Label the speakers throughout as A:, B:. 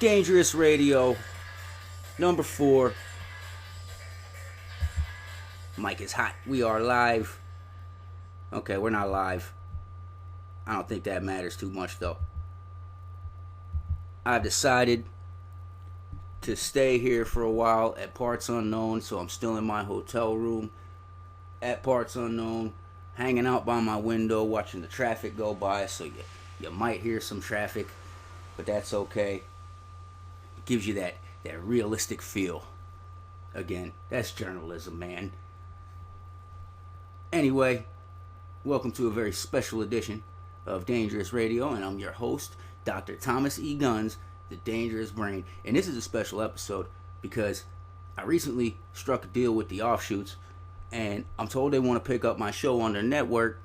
A: Dangerous Radio, number 4. Mic is hot. We are live. Okay, we're not live. I don't think that matters too much, though. I've decided to stay here for a while at Parts Unknown, so I'm still in my hotel room at Parts Unknown, hanging out by my window, watching the traffic go by, so you might hear some traffic, but that's okay. It gives you that realistic feel. Again, that's journalism, man. Anyway, welcome to a very special edition of Dangerous Radio, and I'm your host, Dr. Thomas E.Gunnz, the Dangerous Brain. And this is a special episode because I recently struck a deal with the offshoots, and I'm told they want to pick up my show on their network.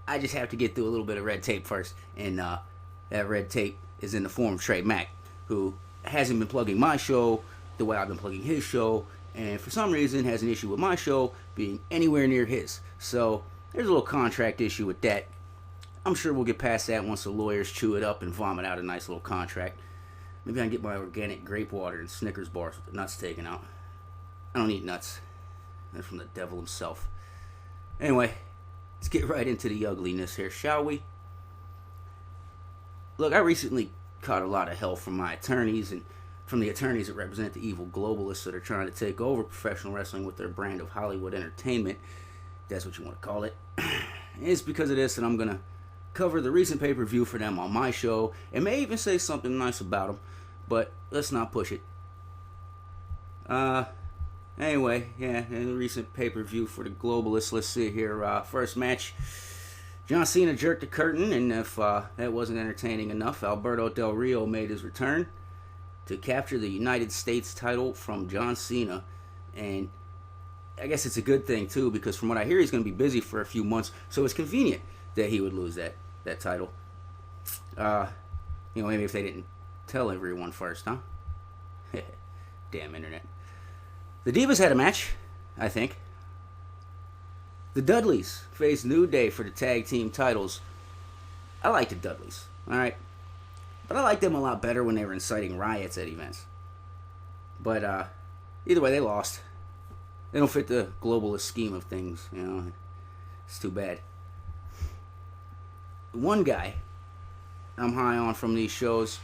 A: I just have to get through a little bit of red tape first, and that red tape is in the form of Trey Mack, who hasn't been plugging my show the way I've been plugging his show, and for some reason has an issue with my show being anywhere near his. So there's a little contract issue with that. I'm sure we'll get past that once the lawyers chew it up and vomit out a nice little contract. Maybe I can get my organic grape water and Snickers bars with the nuts taken out. I don't eat nuts. They're from the devil himself. Anyway, let's get right into the ugliness here, shall we? Look, I recently caught a lot of hell from my attorneys and from the attorneys that represent the evil globalists that are trying to take over professional wrestling with their brand of Hollywood entertainment. That's what you want to call it. It's because of this that I'm going to cover the recent pay-per-view for them on my show and may even say something nice about them, but let's not push it. Anyway, yeah, in the recent pay-per-view for the globalists, let's see here. First match, John Cena jerked the curtain, and if that wasn't entertaining enough, Alberto Del Rio made his return to capture the United States title from John Cena, and I guess it's a good thing too, because from what I hear, he's going to be busy for a few months, so it's convenient that he would lose that title. Maybe if they didn't tell everyone first, huh? Damn internet. The Divas had a match, I think. The Dudleys faced New Day for the tag team titles. I like the Dudleys, alright? But I liked them a lot better when they were inciting riots at events. But either way, they lost. They don't fit the globalist scheme of things, you know. It's too bad. One guy I'm high on from these shows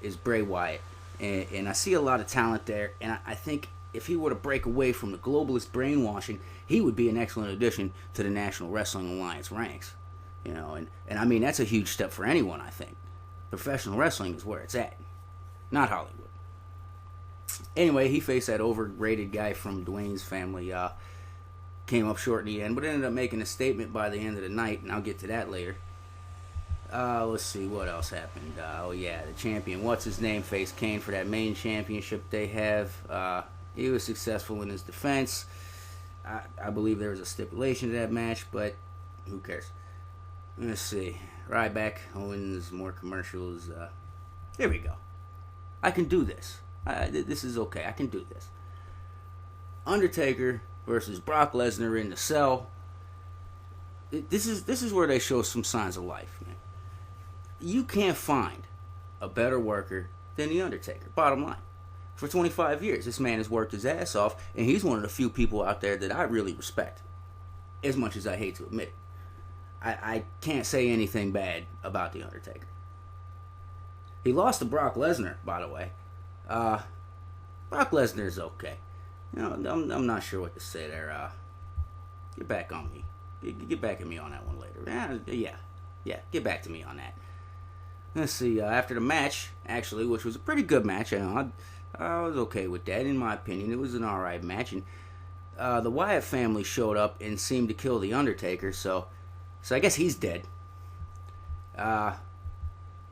A: is Bray Wyatt. And I see a lot of talent there. And I think if he were to break away from the globalist brainwashing, he would be an excellent addition to the National Wrestling Alliance ranks. You know, and I mean, that's a huge step for anyone, I think. Professional wrestling is where it's at, not Hollywood. Anyway, he faced that overrated guy from Dwayne's family. Came up short in the end, but ended up making a statement by the end of the night, and I'll get to that later. Let's see what else happened. The champion, what's his name, faced Kane for that main championship they have. He was successful in his defense. I believe there was a stipulation to that match, but who cares? Let's see. Ryback, Owens, more commercials. Here we go. I can do this. This is okay. I can do this. Undertaker versus Brock Lesnar in the cell. This is where they show some signs of life, man. You can't find a better worker than the Undertaker. Bottom line. For 25 years, this man has worked his ass off, and he's one of the few people out there that I really respect, as much as I hate to admit it. I can't say anything bad about The Undertaker. He lost to Brock Lesnar, by the way. Brock Lesnar's okay. You know, I'm not sure what to say there. Get back on me. Get back at me on that one later. Yeah, get back to me on that. Let's see, after the match, actually, which was a pretty good match, I was okay with that, in my opinion. It was an alright match, and the Wyatt family showed up and seemed to kill The Undertaker, so I guess he's dead. That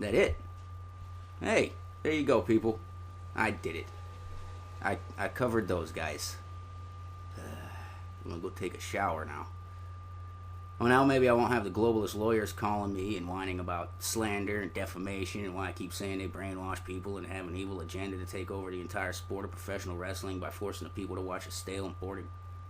A: it? Hey, there you go, people. I did it. I covered those guys. I'm gonna go take a shower now. Well, now maybe I won't have the globalist lawyers calling me and whining about slander and defamation and why I keep saying they brainwash people and have an evil agenda to take over the entire sport of professional wrestling by forcing the people to watch a stale and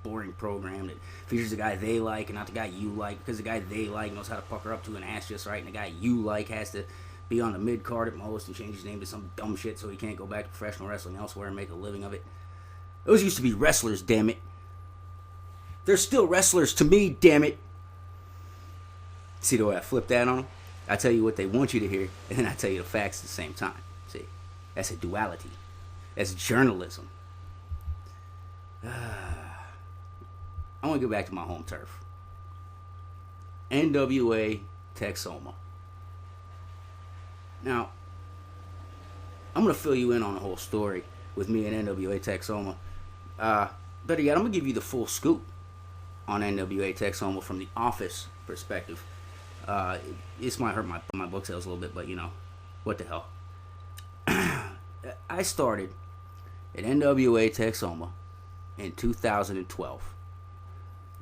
A: boring program that features the guy they like and not the guy you like, because the guy they like knows how to pucker up to an ass just right, and the guy you like has to be on the mid card at most and change his name to some dumb shit so he can't go back to professional wrestling elsewhere and make a living of it. Those used to be wrestlers, damn it. They're still wrestlers to me, damn it. See the way I flip that on them? I tell you what they want you to hear, and then I tell you the facts at the same time. See, that's a duality. That's journalism. I want to go back to my home turf. NWA-Texoma. Now, I'm going to fill you in on the whole story with me and NWA-Texoma. Better yet, I'm going to give you the full scoop on NWA-Texoma from the office perspective. This might hurt my book sales a little bit, but you know, what the hell. I started at NWA-Texoma in 2012.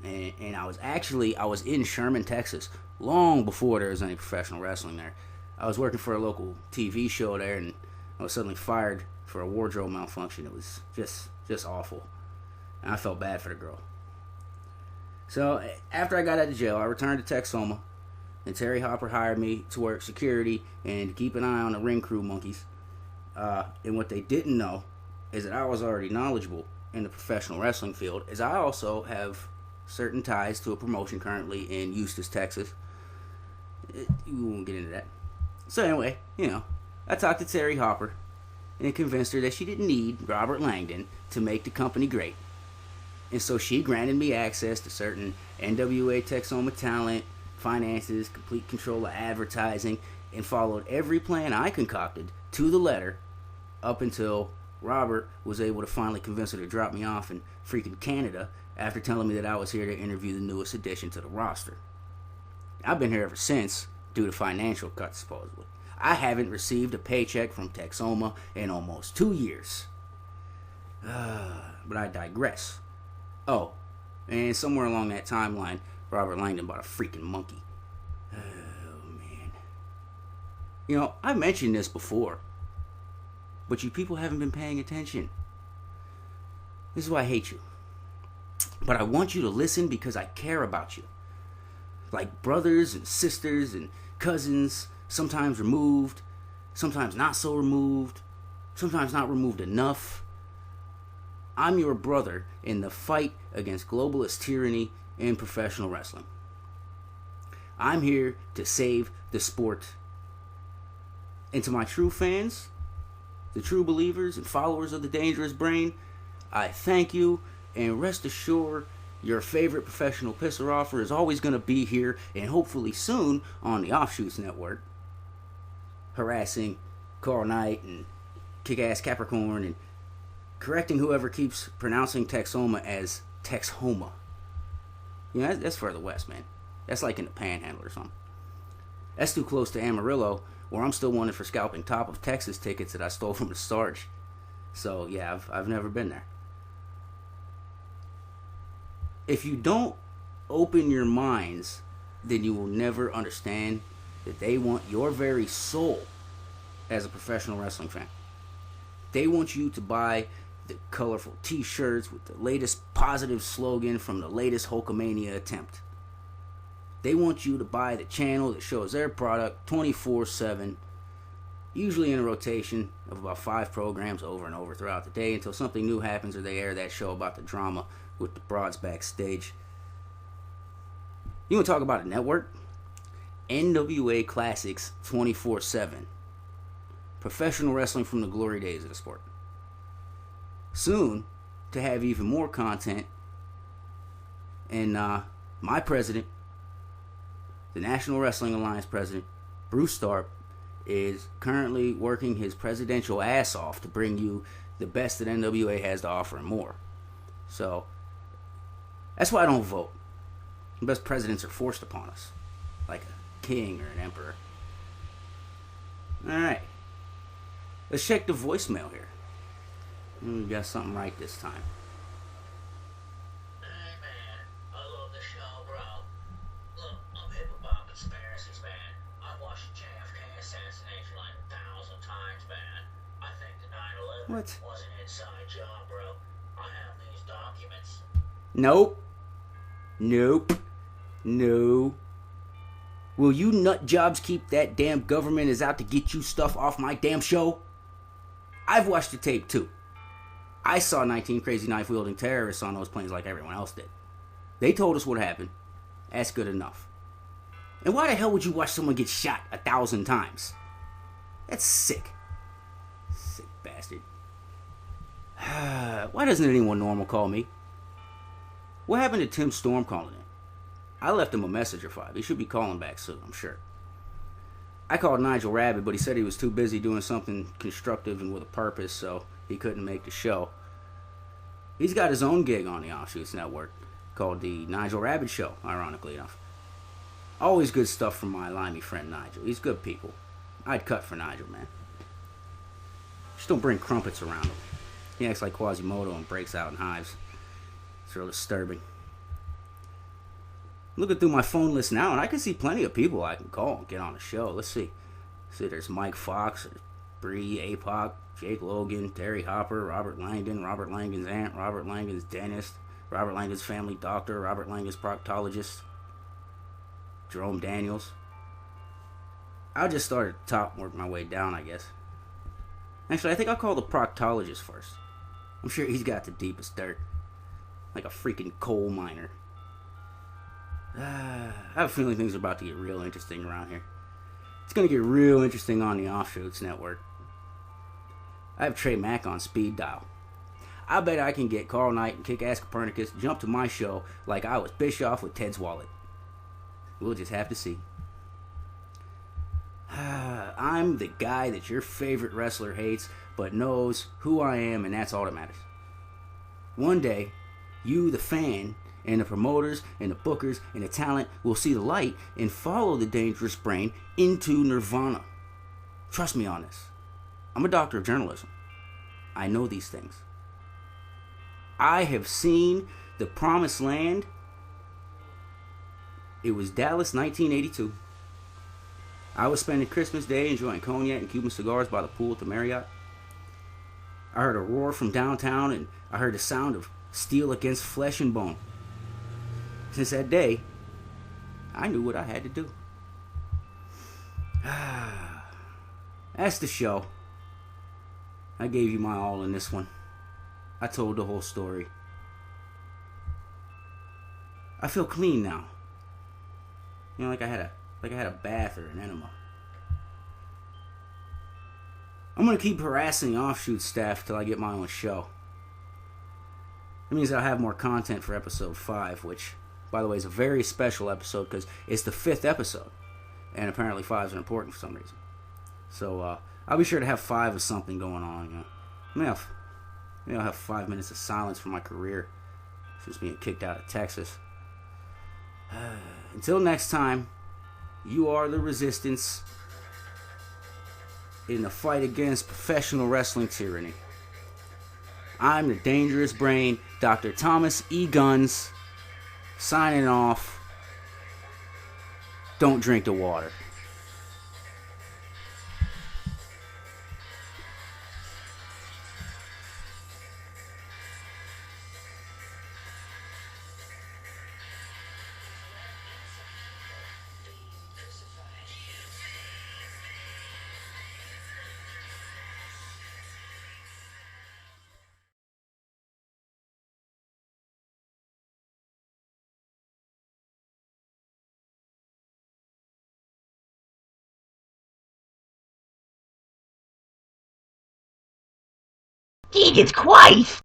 A: And I was in Sherman, Texas, long before there was any professional wrestling there. I was working for a local TV show there, and I was suddenly fired for a wardrobe malfunction. It was just awful. And I felt bad for the girl. So after I got out of jail, I returned to Texoma, and Terry Hopper hired me to work security and to keep an eye on the ring crew monkeys. And what they didn't know is that I was already knowledgeable in the professional wrestling field, as I also have certain ties to a promotion currently in Eustis, Texas. We won't get into that. So anyway, you know, I talked to Terry Hopper and convinced her that she didn't need Robert Langdon to make the company great. And so she granted me access to certain NWA-Texoma talent, finances, complete control of advertising, and followed every plan I concocted to the letter up until Robert was able to finally convince her to drop me off in freaking Canada after telling me that I was here to interview the newest addition to the roster. I've been here ever since due to financial cuts, supposedly. I haven't received a paycheck from Texoma in almost 2 years. But I digress. Oh, and somewhere along that timeline, Robert Langdon bought a freaking monkey. Oh, man. You know, I mentioned this before, but you people haven't been paying attention. This is why I hate you. But I want you to listen because I care about you. Like brothers and sisters and cousins, sometimes removed, sometimes not so removed, sometimes not removed enough. I'm your brother in the fight against globalist tyranny in professional wrestling. I'm here to save the sport. And to my true fans, the true believers and followers of the Dangerous Brain, I thank you, and rest assured your favorite professional pisser offer is always going to be here and hopefully soon on the Offshoots Network, harassing Carl Knight and Kick-Ass Capricorn and correcting whoever keeps pronouncing Texoma as Texoma. You know, that's further west, man. That's like in the Panhandle or something. That's too close to Amarillo, where I'm still wanted for scalping Top of Texas tickets that I stole from the Sarge. So yeah, I've never been there. If you don't open your minds, then you will never understand that they want your very soul as a professional wrestling fan. They want you to buy the colorful t-shirts with the latest positive slogan from the latest Hulkamania attempt. They want you to buy the channel that shows their product 24/7, usually in a rotation of about 5 programs over and over throughout the day until something new happens or they air that show about the drama with the broads backstage. You want to talk about a network? NWA Classics 24/7. Professional wrestling from the glory days of the sport. Soon, to have even more content, and my president, the National Wrestling Alliance president, Bruce Starp, is currently working his presidential ass off to bring you the best that NWA has to offer and more. So, that's why I don't vote. The best presidents are forced upon us, like a king or an emperor. Alright. Let's check the voicemail here. We got something right this time.
B: Hey man, I love the show, bro. Look, I'm hip about conspiracies, man. I've watched the JFK assassination like 1,000 times, man. I think the 9/11 was an inside job, bro. I have these documents.
A: Nope. No. Will you nut jobs keep that damn government is out to get you stuff off my damn show? I've watched the tape too. I saw 19 crazy knife-wielding terrorists on those planes like everyone else did. They told us what happened. That's good enough. And why the hell would you watch someone get shot 1,000 times? That's sick. Sick bastard. Why doesn't anyone normal call me? What happened to Tim Storm calling in? I left him a message or 5. He should be calling back soon, I'm sure. I called Nigel Rabbit, but he said he was too busy doing something constructive and with a purpose, so he couldn't make the show. He's got his own gig on the Offshoots Network called the Nigel Rabbit Show, ironically enough. Always good stuff from my limey friend Nigel. He's good people. I'd cut for Nigel, man. Just don't bring crumpets around him. He acts like Quasimodo and breaks out in hives. It's real disturbing. I'm looking through my phone list now, and I can see plenty of people I can call and get on the show. Let's see. There's Mike Fox, Bree, APOC, Jake Logan, Terry Hopper, Robert Langdon, Robert Langdon's aunt, Robert Langdon's dentist, Robert Langdon's family doctor, Robert Langdon's proctologist, Jerome Daniels. I'll just start at the top and work my way down, I guess. Actually, I think I'll call the proctologist first. I'm sure he's got the deepest dirt. Like a freaking coal miner. I have a feeling things are about to get real interesting around here. It's going to get real interesting on the Offshoots Network. I have Trey Mack on speed dial. I bet I can get Carl Knight and Kick-Ass Copernicus to jump to my show like I was Bischoff with Ted's wallet. We'll just have to see. I'm the guy that your favorite wrestler hates, but knows who I am, and that's all that matters. One day, you, the fan, and the promoters, and the bookers, and the talent will see the light and follow the dangerous brain into nirvana. Trust me on this. I'm a doctor of journalism. I know these things. I have seen the promised land. It was Dallas, 1982. I was spending Christmas Day enjoying cognac and Cuban cigars by the pool at the Marriott. I heard a roar from downtown, and I heard the sound of steel against flesh and bone. Since that day, I knew what I had to do. That's the show. I gave you my all in this one. I told the whole story. I feel clean now. You know, like I had a bath or an enema. I'm gonna keep harassing offshoot staff till I get my own show. It means I'll have more content for episode 5, which, by the way, is a very special episode because it's the 5th episode, and apparently 5s are important for some reason. So I'll be sure to have 5 of something going on. You know, maybe I'll have 5 minutes of silence for my career since being kicked out of Texas. Until next time, you are the resistance in the fight against professional wrestling tyranny. I'm the dangerous brain, Dr. Thomas E.Gunnz, signing off. Don't drink the water.
C: Jesus Christ!